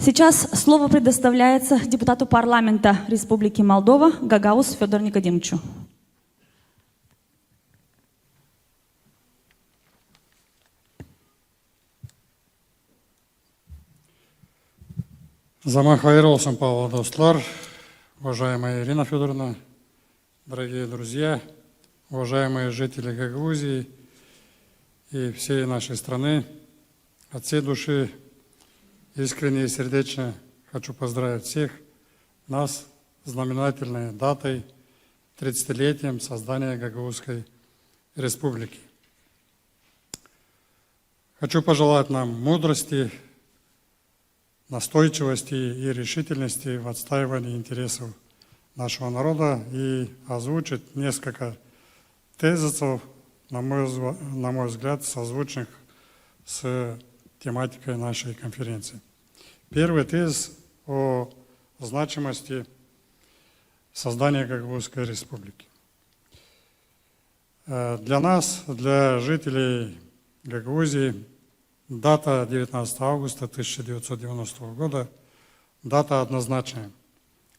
Сейчас слово предоставляется депутату парламента Республики Молдова Гагаузу Федору Никодимовичу. Заман хайыр болсын, Павел достлар, уважаемая Ирина Федоровна, дорогие друзья, уважаемые жители Гагаузии и всей нашей страны. От всей души искренне и сердечно хочу поздравить всех нас с знаменательной датой 30-летием создания Гагаузской Республики. Хочу пожелать нам мудрости, настойчивости и решительности в отстаивании интересов нашего народа и озвучить несколько тезисов, на мой взгляд, созвучных с тематикой нашей конференции. Первый тезис о значимости создания Гагаузской Республики. Для нас, для жителей Гагаузии, дата 19 августа 1990 года, дата однозначная.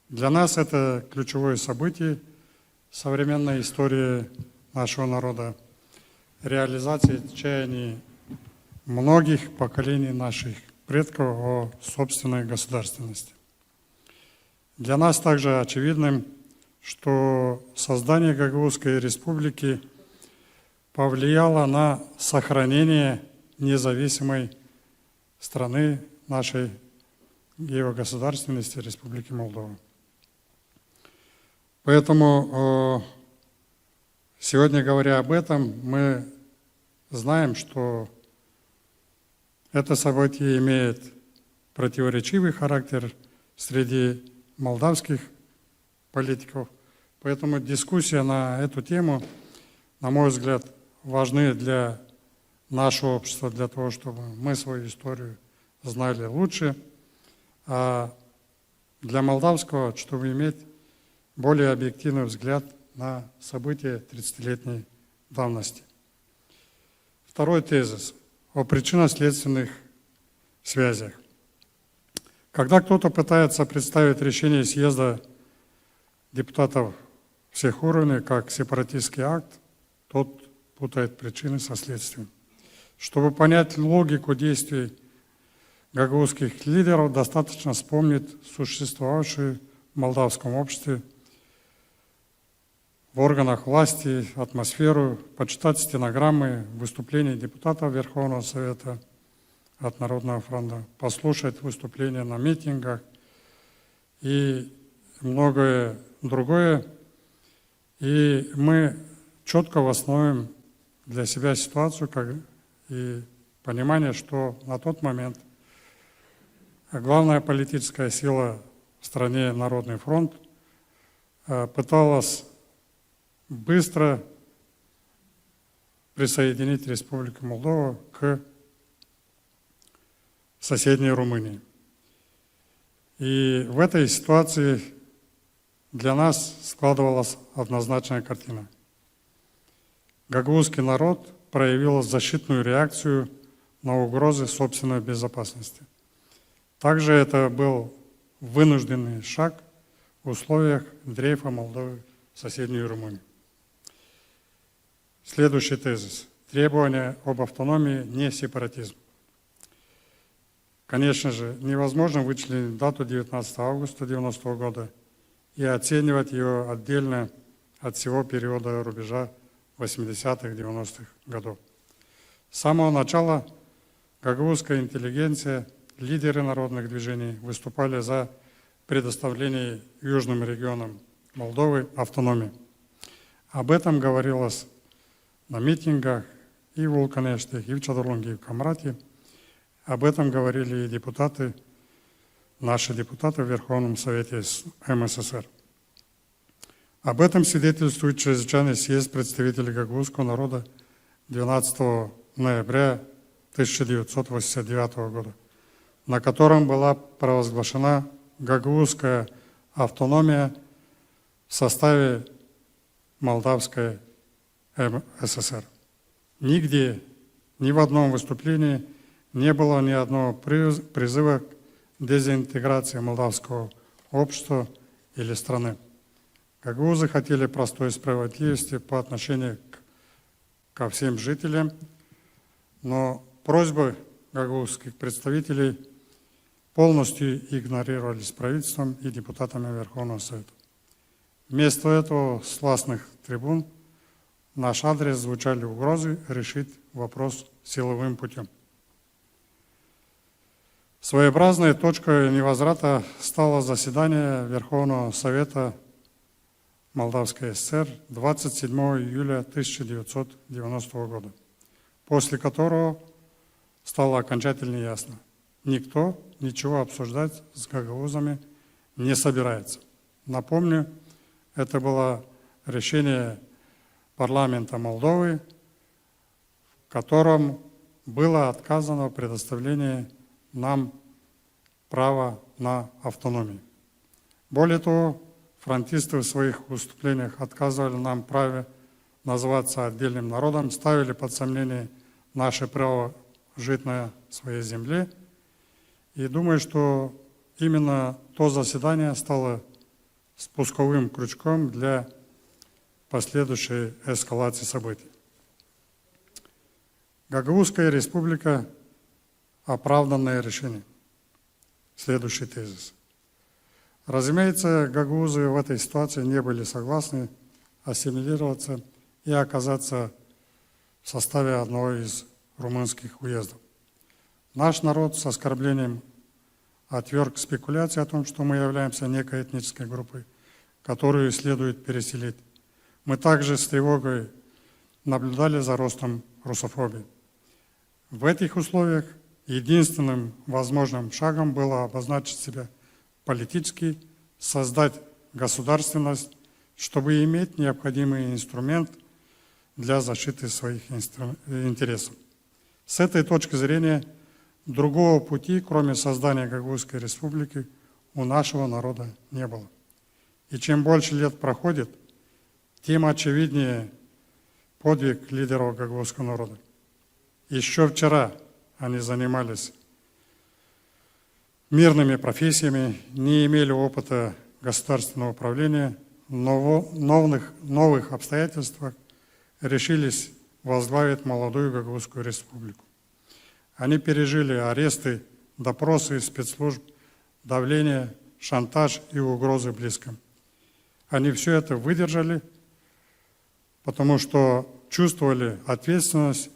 Для нас это ключевое событие современной истории нашего народа, реализация чаяний многих поколений наших предков о собственной государственности. Для нас также очевидным, что создание Гагаузской Республики повлияло на сохранение независимой страны нашей ее государственности Республики Молдова. Поэтому сегодня, говоря об этом, мы знаем, что это событие имеет противоречивый характер среди молдавских политиков. Поэтому дискуссия на эту тему, на мой взгляд, важны для нашего общества, для того, чтобы мы свою историю знали лучше, а для молдавского, чтобы иметь более объективный взгляд на события 30-летней давности. Второй тезис о причинно-следственных связях. Когда кто-то пытается представить решение съезда депутатов всех уровней как сепаратистский акт, тот путает причины со следствием. Чтобы понять логику действий гагаузских лидеров, достаточно вспомнить существовавшую в молдавском обществе в органах власти атмосферу, почитать стенограммы выступлений депутатов Верховного Совета от Народного фронта, послушать выступления на митингах и многое другое. И мы четко восстановим для себя ситуацию и понимание, что на тот момент главная политическая сила в стране, Народный фронт, пыталась быстро присоединить Республику Молдова к соседней Румынии. И в этой ситуации для нас складывалась однозначная картина. Гагаузский народ проявил защитную реакцию на угрозы собственной безопасности. Также это был вынужденный шаг в условиях дрейфа Молдовы в соседнюю Румынию. Следующий тезис. Требования об автономии, не сепаратизм. Конечно же, невозможно вычленить дату 19 августа 1990 года и оценивать ее отдельно от всего периода рубежа 80-х, 90-х годов. С самого начала гагаузская интеллигенция, лидеры народных движений выступали за предоставление южным регионам Молдовы автономии. Об этом говорилось на митингах и в Улканеште, и в Чадорлунге, и в Камрате. Об этом говорили и депутаты, наши депутаты в Верховном Совете МССР. Об этом свидетельствует чрезвычайный съезд представителей гагаузского народа 12 ноября 1989 года, на котором была провозглашена гагаузская автономия в составе Молдавской ССР. Нигде, ни в одном выступлении не было ни одного призыва к дезинтеграции молдавского общества или страны. Гагаузы хотели простой справедливости по отношению ко всем жителям, но просьбы гагаузских представителей полностью игнорировались правительством и депутатами Верховного Совета. Вместо этого с властных трибун в наш адрес звучали угрозы решить вопрос силовым путем. Своеобразной точкой невозврата стало заседание Верховного Совета Молдавской ССР 27 июля 1990 года, после которого стало окончательно ясно: никто ничего обсуждать с гагаузами не собирается. Напомню, это было решение парламента Молдовы, в котором было отказано в предоставлении нам права на автономию. Более того, фронтисты в своих выступлениях отказывали нам праве называться отдельным народом, ставили под сомнение наше право жить на своей земле. И думаю, что именно то заседание стало спусковым крючком для последующей эскалации событий. Гагаузская республика – оправданное решение. Следующий тезис. Разумеется, гагаузы в этой ситуации не были согласны ассимилироваться и оказаться в составе одного из румынских уездов. Наш народ с оскорблением отверг спекуляции о том, что мы являемся некой этнической группой, которую следует переселить. Мы также с тревогой наблюдали за ростом русофобии. В этих условиях единственным возможным шагом было обозначить себя политически, создать государственность, чтобы иметь необходимый инструмент для защиты своих интересов. С этой точки зрения другого пути, кроме создания Гагаузской республики, у нашего народа не было. И чем больше лет проходит, тем очевиднее подвиг лидеров гагаузского народа. Еще вчера они занимались мирными профессиями, не имели опыта государственного управления, но в новых обстоятельствах решились возглавить молодую Гагаузскую республику. Они пережили аресты, допросы спецслужб, давление, шантаж и угрозы близким. Они все это выдержали, потому что чувствовали ответственность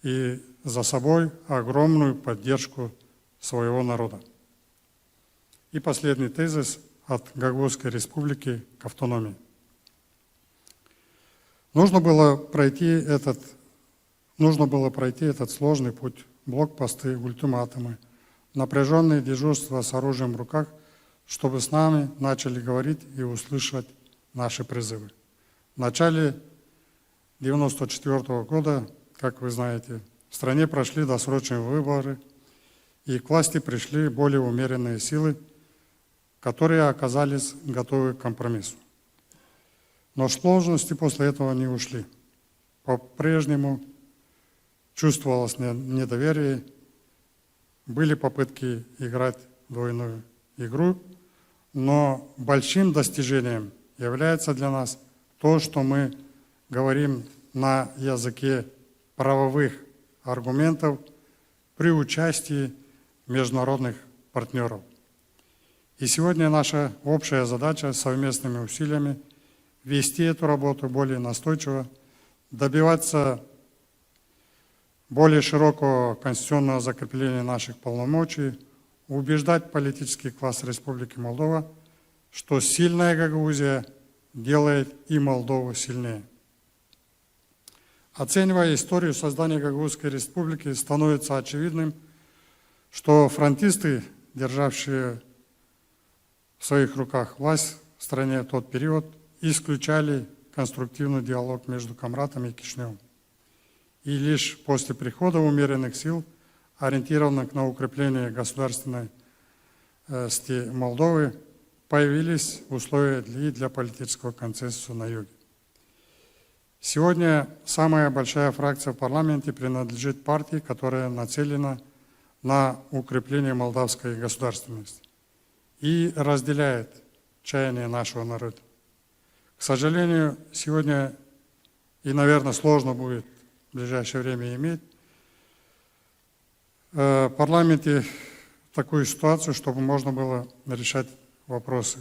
и за собой огромную поддержку своего народа. И последний тезис от Гагаузской республики к автономии. Нужно было пройти этот сложный путь: блокпосты, ультиматумы, напряженные дежурства с оружием в руках, чтобы с нами начали говорить и услышать наши призывы. В начале 1994 года, как вы знаете, в стране прошли досрочные выборы, и к власти пришли более умеренные силы, которые оказались готовы к компромиссу. Но сложности после этого не ушли. По-прежнему чувствовалось недоверие, были попытки играть двойную игру, но большим достижением является для нас то, что мы говорим на языке правовых аргументов при участии международных партнеров. И сегодня наша общая задача совместными усилиями вести эту работу более настойчиво, добиваться более широкого конституционного закрепления наших полномочий, убеждать политический класс Республики Молдова, что сильная Гагаузия делает и Молдову сильнее. Оценивая историю создания Гагаузской республики, становится очевидным, что фронтисты, державшие в своих руках власть в стране в тот период, исключали конструктивный диалог между Камратом и Кишиневым. И лишь после прихода умеренных сил, ориентированных на укрепление государственности Молдовы, появились условия для политического консенсуса на юге. Сегодня самая большая фракция в парламенте принадлежит партии, которая нацелена на укрепление молдавской государственности и разделяет чаяние нашего народа. К сожалению, сегодня и, наверное, сложно будет в ближайшее время иметь в парламенте такую ситуацию, чтобы можно было решать вопросы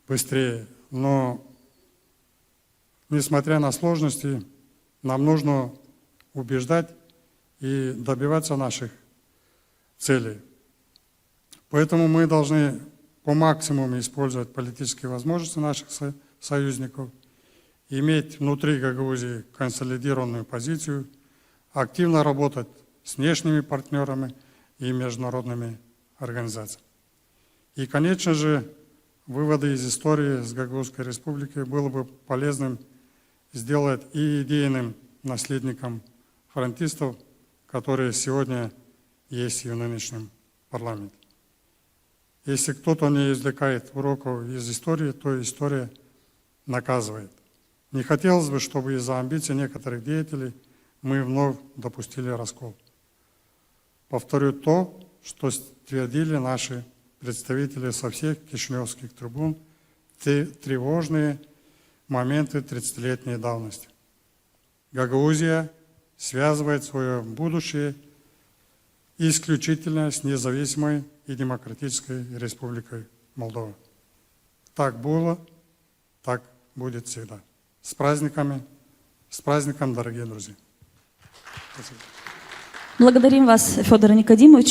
быстрее. Но, несмотря на сложности, нам нужно убеждать и добиваться наших целей. Поэтому мы должны по максимуму использовать политические возможности наших союзников, иметь внутри Гагаузии консолидированную позицию, активно работать с внешними партнерами и международными организациями. И, конечно же, выводы из истории с Гагаузской республики было бы полезным сделать и идейным наследникам фронтистов, которые сегодня есть и в нынешнем парламенте. Если кто-то не извлекает уроков из истории, то история наказывает. Не хотелось бы, чтобы из-за амбиций некоторых деятелей мы вновь допустили раскол. Повторю то, что твердили наши представители со всех кишиневских трибун в тревожные моменты 30-летней давности. Гагаузия связывает свое будущее исключительно с независимой и демократической республикой Молдова. Так было, так будет всегда. С праздником, дорогие друзья. Спасибо. Благодарим вас, Федор Никодимович.